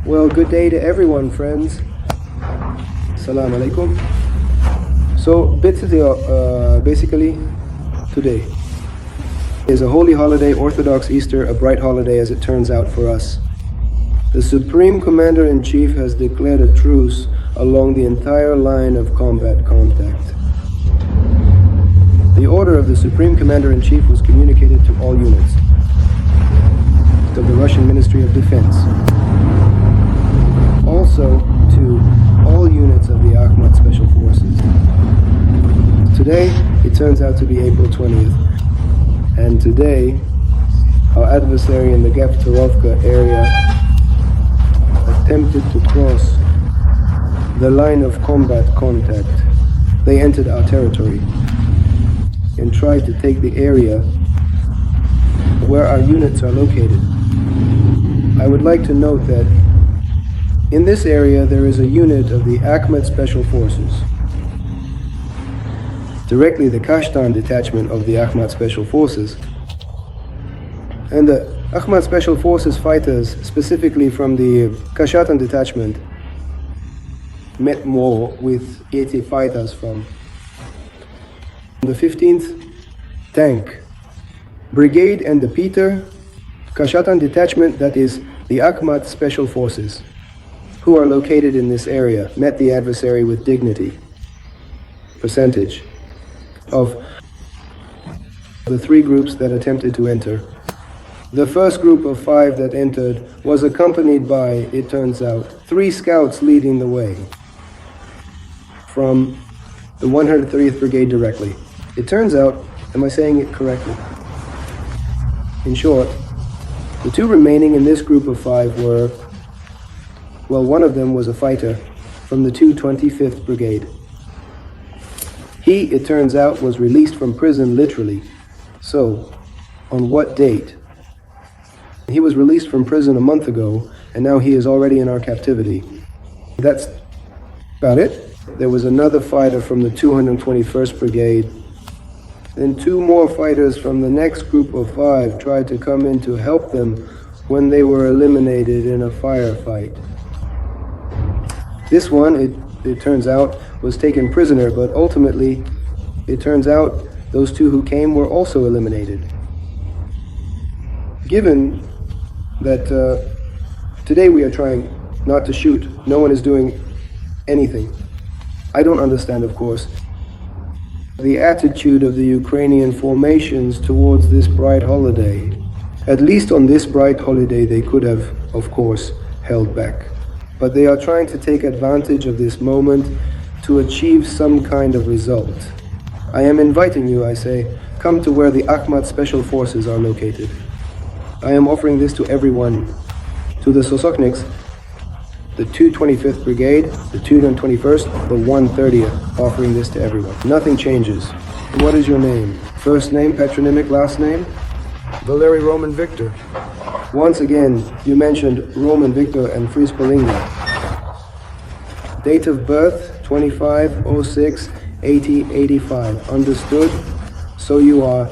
Well, good day to everyone, friends. Assalamu alaikum. So, basically, today is a holy holiday, Orthodox Easter, a bright holiday as it turns out for us. The Supreme Commander-in-Chief has declared a truce along the entire line of combat contact. The order of the Supreme Commander-in-Chief was communicated to all units of the Russian Ministry of Defense. Also to all units of the Akhmat Special Forces. Today, it turns out to be April 20th. And today, our adversary in the Gevtorovka area attempted to cross the line of combat contact. They entered our territory and tried to take the area where our units are located. I would like to note that in this area there is a unit of the Akhmat Special Forces. Directly the Kashtan detachment of the Akhmat Special Forces. And the Akhmat Special Forces fighters, specifically from the Kashtan detachment, met more with 80 fighters from the 15th Tank Brigade and the Peter Kashtan detachment, that is the Akhmat Special Forces, who are located in this area, met the adversary with dignity. Percentage of the three groups that attempted to enter. The first group of 5 that entered was accompanied by, it turns out, 3 scouts leading the way from the 130th Brigade directly. It turns out, am I saying it correctly? In short, the 2 remaining in this group of 5 were, well, one of them was a fighter from the 225th Brigade. He, it turns out, was released from prison literally. So, on what date? He was released from prison a month ago, and now he is already in our captivity. That's about it. There was another fighter from the 221st Brigade. Then 2 more fighters from the next group of 5 tried to come in to help them when they were eliminated in a firefight. This one, it turns out, was taken prisoner, but ultimately, it turns out, those 2 who came were also eliminated. Given that today we are trying not to shoot, no one is doing anything. I don't understand, of course, the attitude of the Ukrainian formations towards this bright holiday. At least on this bright holiday they could have, of course, held back. But they are trying to take advantage of this moment to achieve some kind of result. I am inviting you, I say, come to where the Akhmat Special Forces are located. I am offering this to everyone, to the Sosokniks, the 225th Brigade, the 221st, the 130th, offering this to everyone. Nothing changes. What is your name? First name, patronymic, last name? Valery Roman Victor. Once again, you mentioned Roman Victor and Fris Polinga. Date of birth, 25/06/8085. Understood? So you are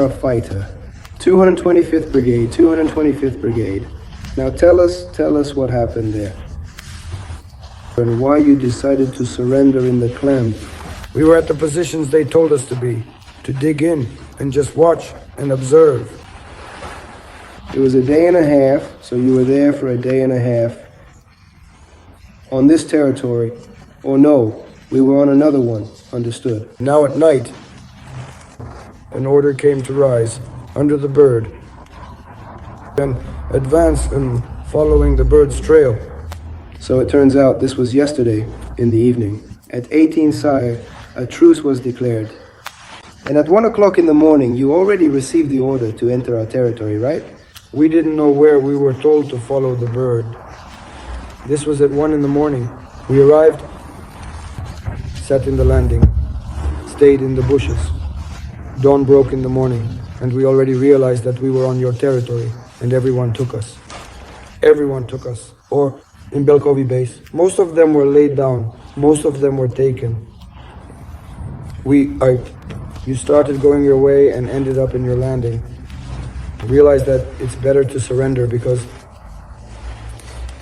a fighter. 225th Brigade, 225th Brigade. Now tell us what happened there. And why you decided to surrender in the camp. We were at the positions they told us to be, to dig in and just watch and observe. It was a day and a half, so you were there for a day and a half on this territory. Or no, we were on another one. Understood. Now at night, an order came to rise under the bird and advance and following the bird's trail. So it turns out this was yesterday in the evening. At 18 Sire, a truce was declared. And at 1 o'clock in the morning, you already received the order to enter our territory, right? We didn't know where. We were told to follow the bird. This was at 1 in the morning. We arrived, sat in the landing, stayed in the bushes. Dawn broke in the morning, and we already realized that we were on your territory, and everyone took us. Everyone took us. Or in Belkovi base. Most of them were laid down. Most of them were taken. You started going your way and ended up in your landing. I realized that it's better to surrender because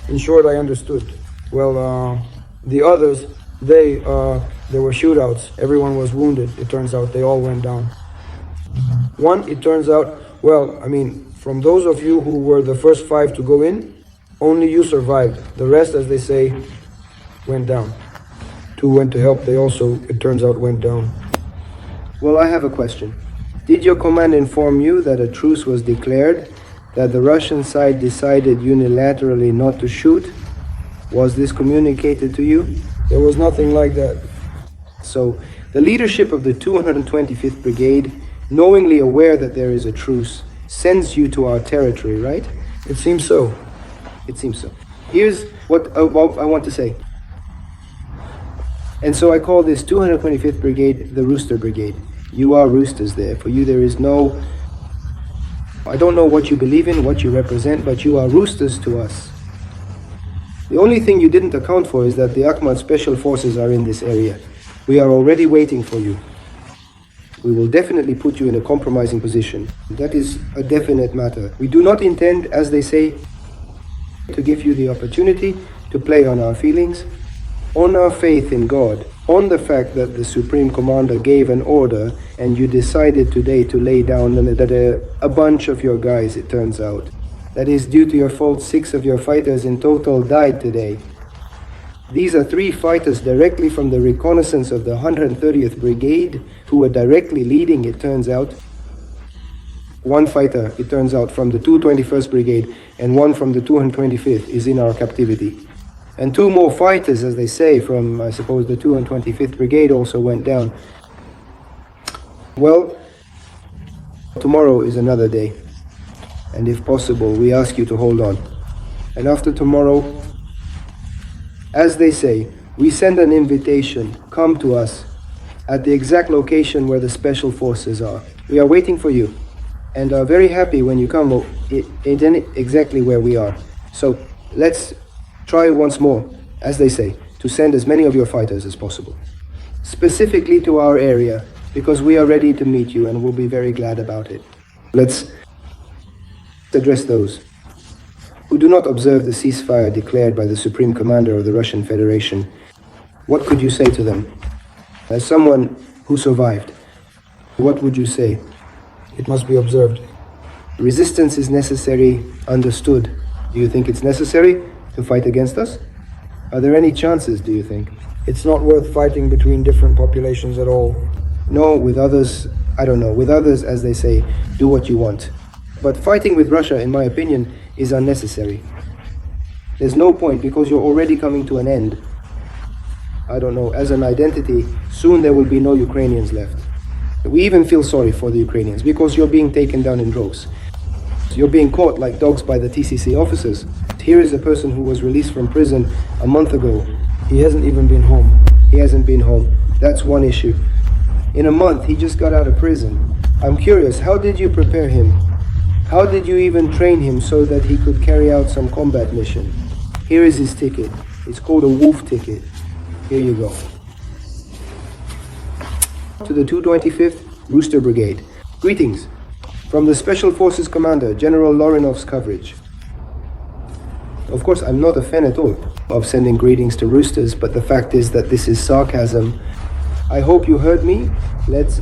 In short, I understood. Well, the others, there were shootouts. Everyone was wounded. It turns out they all went down. One, it turns out, well, I mean, from those of you who were the first 5 to go in, only you survived. The rest, as they say, went down. 2 went to help. They also, it turns out, went down. Well, I have a question. Did your command inform you that a truce was declared, that the Russian side decided unilaterally not to shoot? Was this communicated to you? There was nothing like that. So, the leadership of the 225th Brigade, knowingly aware that there is a truce, sends you to our territory, right? It seems so. It seems so. Here's what I want to say. And so I call this 225th Brigade the Rooster Brigade. You are roosters there. For you there is no... I don't know what you believe in, what you represent, but you are roosters to us. The only thing you didn't account for is that the Akhmat Special Forces are in this area. We are already waiting for you. We will definitely put you in a compromising position. That is a definite matter. We do not intend, as they say, to give you the opportunity to play on our feelings, on our faith in God, on the fact that the Supreme Commander gave an order and you decided today to lay down that a bunch of your guys, it turns out, that is due to your fault, 6 of your fighters in total died today. These are 3 fighters directly from the reconnaissance of the 130th Brigade who were directly leading, it turns out. 1 fighter, it turns out, from the 221st Brigade and 1 from the 225th is in our captivity. And 2 more fighters, as they say, from, I suppose, the 225th Brigade also went down. Well, tomorrow is another day. And if possible, we ask you to hold on. And after tomorrow, as they say, we send an invitation, come to us, at the exact location where the Special Forces are. We are waiting for you, and are very happy when you come exactly where we are. So let's try once more, as they say, to send as many of your fighters as possible. Specifically to our area, because we are ready to meet you and we'll be very glad about it. Let's address those who do not observe the ceasefire declared by the Supreme Commander of the Russian Federation. What could you say to them? As someone who survived, what would you say? It must be observed. Resistance is necessary, understood. Do you think it's necessary to fight against us? Are there any chances, do you think? It's not worth fighting between different populations at all. No, with others, I don't know. With others, as they say, do what you want. But fighting with Russia, in my opinion, is unnecessary. There's no point because you're already coming to an end. I don't know, as an identity, soon there will be no Ukrainians left. We even feel sorry for the Ukrainians because you're being taken down in droves. You're being caught like dogs by the TCC officers. Here is a person who was released from prison a month ago. He hasn't even been home. He hasn't been home. That's one issue. In a month, he just got out of prison. I'm curious, how did you prepare him? How did you even train him so that he could carry out some combat mission? Here is his ticket. It's called a wolf ticket. Here you go. To the 225th Rooster Brigade. Greetings from the Special Forces Commander, General Lorinov's coverage. Of course, I'm not a fan at all of sending greetings to roosters, but the fact is that this is sarcasm. I hope you heard me. Let's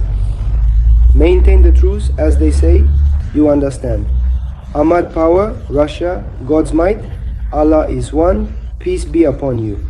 maintain the truce, as they say. You understand. Ahmad power, Russia, God's might, Allah is one, peace be upon you.